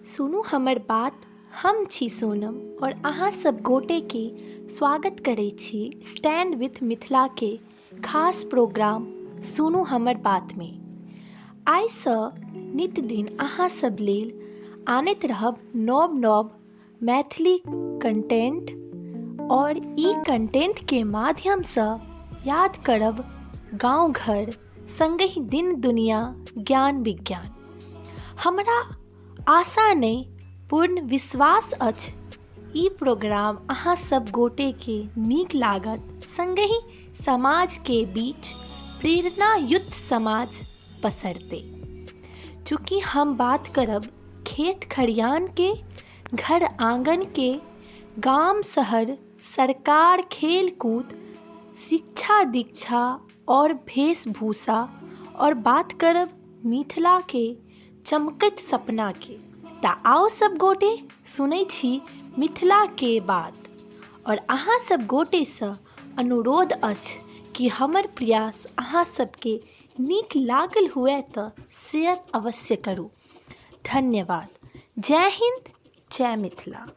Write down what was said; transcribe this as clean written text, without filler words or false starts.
सुनू हमर बात। हम छी सोनम और अहाँ सब गोटे के स्वागत करै छी स्टैंड विथ मिथिला के खास प्रोग्राम सुनू हमर बात में। आइसँ नित दिन अहाँ सब लेल आनैत रहब नव नव मैथिली कंटेंट और ई कंटेंट के माध्यम से याद करब गांव घर संगहि दिन दुनिया ज्ञान विज्ञान। हमरा आशा नहीं पूर्ण विश्वास अछि ई प्रोग्राम अहाँ सब गोटे के नीक लागत, संगहि समाज के बीच प्रेरणा युक्त समाज पसरते। चूँकि हम बात करब खेत खरियान के, घर आंगन के, गांव शहर, सरकार, खेल कूद, शिक्षा दीक्षा और वेशभूषा, और बात करब मिथिला के चमकैत सपना के। ता आओ सब गोटे सुनै छी मिथिला के बात। और अहाँ सब गोटे से अनुरोध अछि कि हमर प्रयास अहाँ सबके नीक लागल हुए तो शेयर अवश्य करू। धन्यवाद। जय हिंद, जय मिथिला।